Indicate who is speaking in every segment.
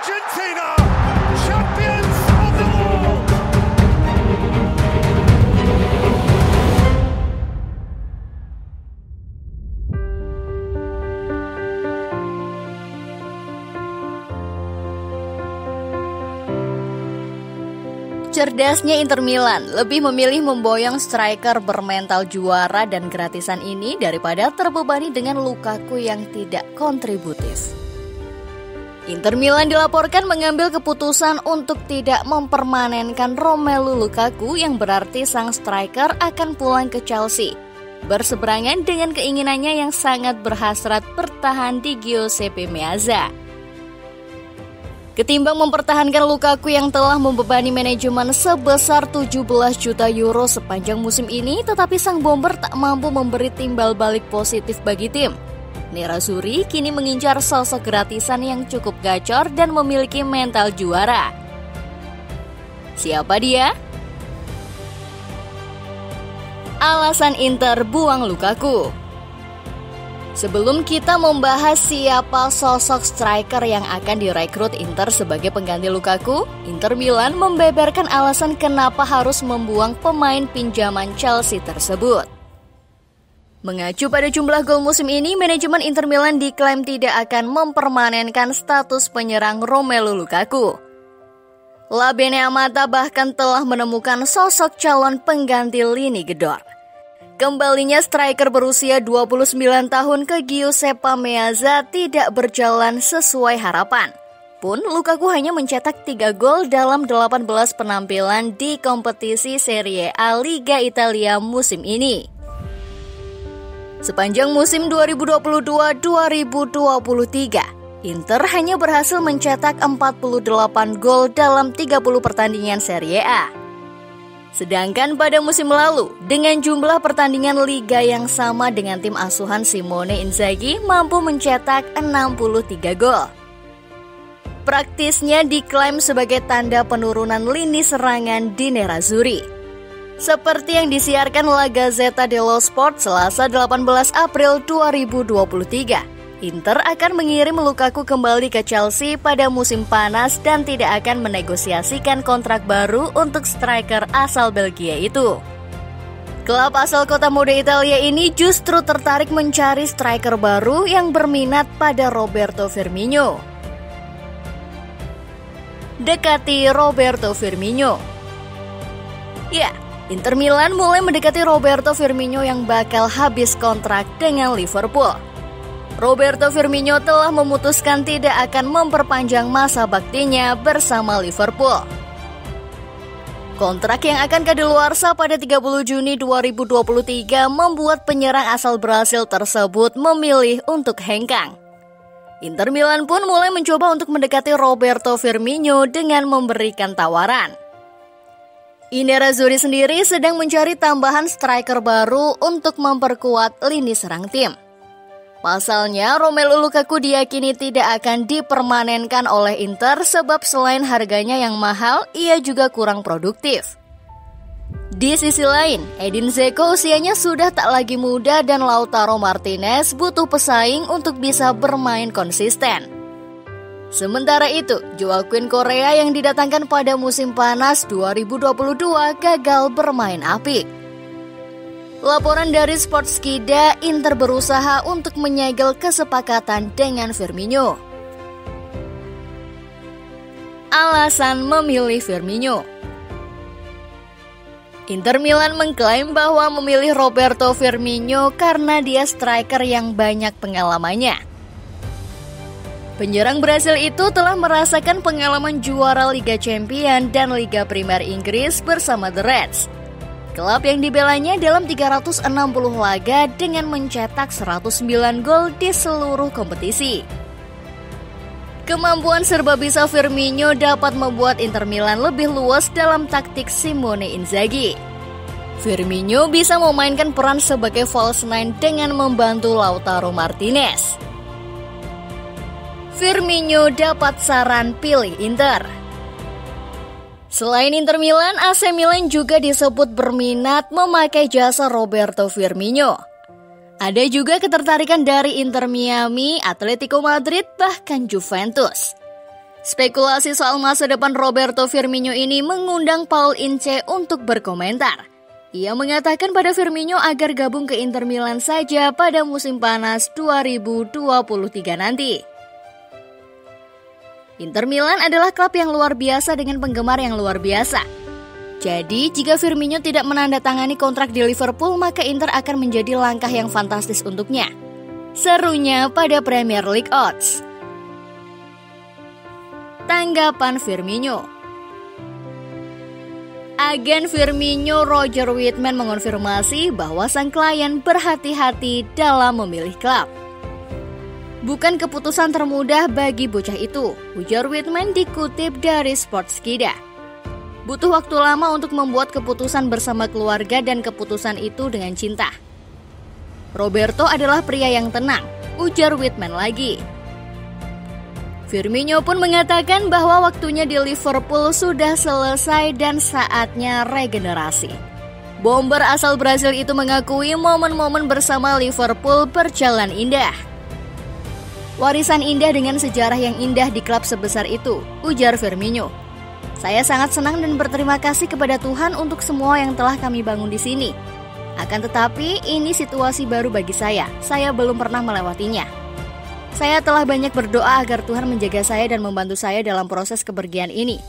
Speaker 1: Argentina, champions of the world.
Speaker 2: Cerdasnya Inter Milan lebih memilih memboyong striker bermental juara dan gratisan ini daripada terbebani dengan Lukaku yang tidak kontributif. Inter Milan dilaporkan mengambil keputusan untuk tidak mempermanenkan Romelu Lukaku yang berarti sang striker akan pulang ke Chelsea, berseberangan dengan keinginannya yang sangat berhasrat bertahan di Giuseppe Meazza. Ketimbang mempertahankan Lukaku yang telah membebani manajemen sebesar 17 juta euro sepanjang musim ini, tetapi sang bomber tak mampu memberi timbal balik positif bagi tim. Nerazzurri kini mengincar sosok gratisan yang cukup gacor dan memiliki mental juara. Siapa dia? Alasan Inter buang Lukaku. Sebelum kita membahas siapa sosok striker yang akan direkrut Inter sebagai pengganti Lukaku, Inter Milan membeberkan alasan kenapa harus membuang pemain pinjaman Chelsea tersebut. Mengacu pada jumlah gol musim ini, manajemen Inter Milan diklaim tidak akan mempermanenkan status penyerang Romelu Lukaku. La Bene Amata bahkan telah menemukan sosok calon pengganti lini gedor. Kembalinya striker berusia 29 tahun ke Giuseppe Meazza tidak berjalan sesuai harapan. Pun Lukaku hanya mencetak 3 gol dalam 18 penampilan di kompetisi Serie A Liga Italia musim ini. Sepanjang musim 2022-2023, Inter hanya berhasil mencetak 48 gol dalam 30 pertandingan Serie A. Sedangkan pada musim lalu, dengan jumlah pertandingan liga yang sama dengan tim asuhan Simone Inzaghi mampu mencetak 63 gol. Praktisnya diklaim sebagai tanda penurunan lini serangan di Nerazzurri. Seperti yang disiarkan La Gazzetta dello Sport Selasa 18 April 2023. Inter akan mengirim Lukaku kembali ke Chelsea pada musim panas dan tidak akan menegosiasikan kontrak baru untuk striker asal Belgia itu. Klub asal kota muda Italia ini justru tertarik mencari striker baru yang berminat pada Roberto Firmino. Dekati Roberto Firmino. Ya, Inter Milan mulai mendekati Roberto Firmino yang bakal habis kontrak dengan Liverpool. Roberto Firmino telah memutuskan tidak akan memperpanjang masa baktinya bersama Liverpool. Kontrak yang akan kadaluarsa pada 30 Juni 2023 membuat penyerang asal Brasil tersebut memilih untuk hengkang. Inter Milan pun mulai mencoba untuk mendekati Roberto Firmino dengan memberikan tawaran. Nerazzurri sendiri sedang mencari tambahan striker baru untuk memperkuat lini serang tim. Pasalnya, Romelu Lukaku diyakini tidak akan dipermanenkan oleh Inter sebab selain harganya yang mahal, ia juga kurang produktif. Di sisi lain, Edin Dzeko usianya sudah tak lagi muda dan Lautaro Martinez butuh pesaing untuk bisa bermain konsisten. Sementara itu, Joaquin Korea yang didatangkan pada musim panas 2022 gagal bermain apik. Laporan dari Sportskida, Inter berusaha untuk menyegel kesepakatan dengan Firmino. Alasan memilih Firmino. Inter Milan mengklaim bahwa memilih Roberto Firmino karena dia striker yang banyak pengalamannya. Penyerang Brasil itu telah merasakan pengalaman juara Liga Champions dan Liga Primer Inggris bersama The Reds. Klub yang dibelanya dalam 360 laga dengan mencetak 109 gol di seluruh kompetisi. Kemampuan serba bisa Firmino dapat membuat Inter Milan lebih luas dalam taktik Simone Inzaghi. Firmino bisa memainkan peran sebagai false nine dengan membantu Lautaro Martinez. Firmino dapat saran pilih Inter. Selain Inter Milan, AC Milan juga disebut berminat memakai jasa Roberto Firmino. Ada juga ketertarikan dari Inter Miami, Atletico Madrid, bahkan Juventus. Spekulasi soal masa depan Roberto Firmino ini mengundang Paul Ince untuk berkomentar. Ia mengatakan pada Firmino agar gabung ke Inter Milan saja pada musim panas 2023 nanti. Inter Milan adalah klub yang luar biasa dengan penggemar yang luar biasa. Jadi, jika Firmino tidak menandatangani kontrak di Liverpool, maka Inter akan menjadi langkah yang fantastis untuknya. Serunya pada Premier League Odds. Tanggapan Firmino. Agen Firmino Roger Whitman mengonfirmasi bahwa sang klien berhati-hati dalam memilih klub. Bukan keputusan termudah bagi bocah itu, ujar Whitman dikutip dari Sportskida. Butuh waktu lama untuk membuat keputusan bersama keluarga dan keputusan itu dengan cinta. Roberto adalah pria yang tenang, ujar Whitman lagi. Firmino pun mengatakan bahwa waktunya di Liverpool sudah selesai dan saatnya regenerasi. Bomber asal Brasil itu mengakui momen-momen bersama Liverpool berjalan indah. Warisan indah dengan sejarah yang indah di klub sebesar itu, ujar Firmino. Saya sangat senang dan berterima kasih kepada Tuhan untuk semua yang telah kami bangun di sini. Akan tetapi, ini situasi baru bagi saya belum pernah melewatinya. Saya telah banyak berdoa agar Tuhan menjaga saya dan membantu saya dalam proses kepergian ini.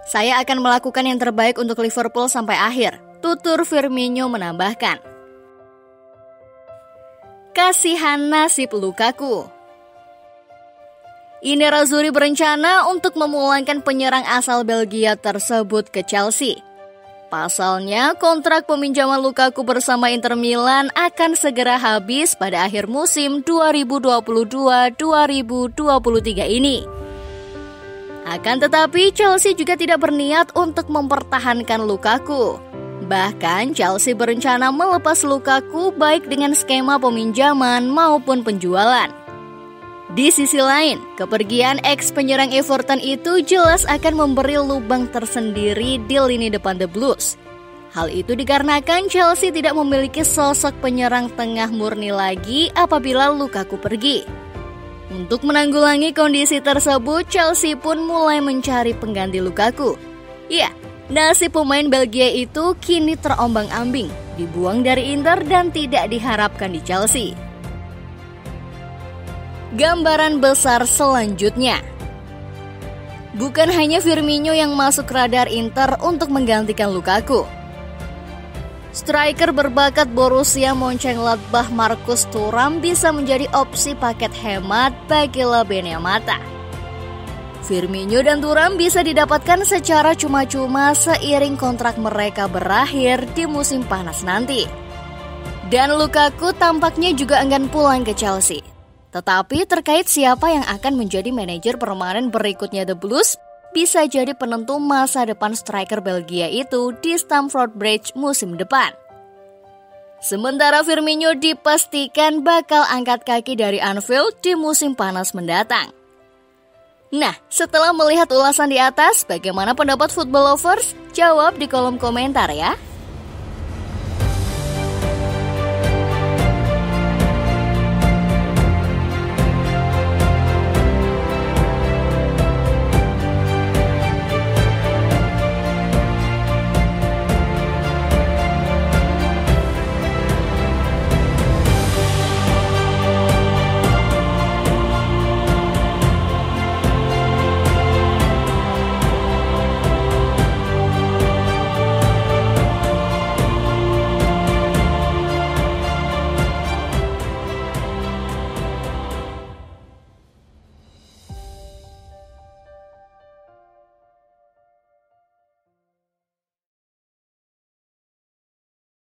Speaker 2: Saya akan melakukan yang terbaik untuk Liverpool sampai akhir, tutur Firmino menambahkan. Kasihan nasib Lukaku. Nerazzurri berencana untuk memulangkan penyerang asal Belgia tersebut ke Chelsea. Pasalnya, kontrak peminjaman Lukaku bersama Inter Milan akan segera habis pada akhir musim 2022-2023 ini. Akan tetapi, Chelsea juga tidak berniat untuk mempertahankan Lukaku. Bahkan, Chelsea berencana melepas Lukaku baik dengan skema peminjaman maupun penjualan. Di sisi lain, kepergian ex-penyerang Everton itu jelas akan memberi lubang tersendiri di lini depan The Blues. Hal itu dikarenakan Chelsea tidak memiliki sosok penyerang tengah murni lagi apabila Lukaku pergi. Untuk menanggulangi kondisi tersebut, Chelsea pun mulai mencari pengganti Lukaku. Ya, nasib pemain Belgia itu kini terombang-ambing, dibuang dari Inter dan tidak diharapkan di Chelsea. Gambaran besar selanjutnya. Bukan hanya Firmino yang masuk radar Inter untuk menggantikan Lukaku. Striker berbakat Borussia Mönchengladbach Marcus Thuram bisa menjadi opsi paket hemat bagi La Beneamata. Firmino dan Thuram bisa didapatkan secara cuma-cuma seiring kontrak mereka berakhir di musim panas nanti. Dan Lukaku tampaknya juga enggan pulang ke Chelsea. Tetapi terkait siapa yang akan menjadi manajer permanen berikutnya The Blues, bisa jadi penentu masa depan striker Belgia itu di Stamford Bridge musim depan. Sementara Firmino dipastikan bakal angkat kaki dari Anfield di musim panas mendatang. Nah, setelah melihat ulasan di atas, bagaimana pendapat football lovers? Jawab di kolom komentar ya.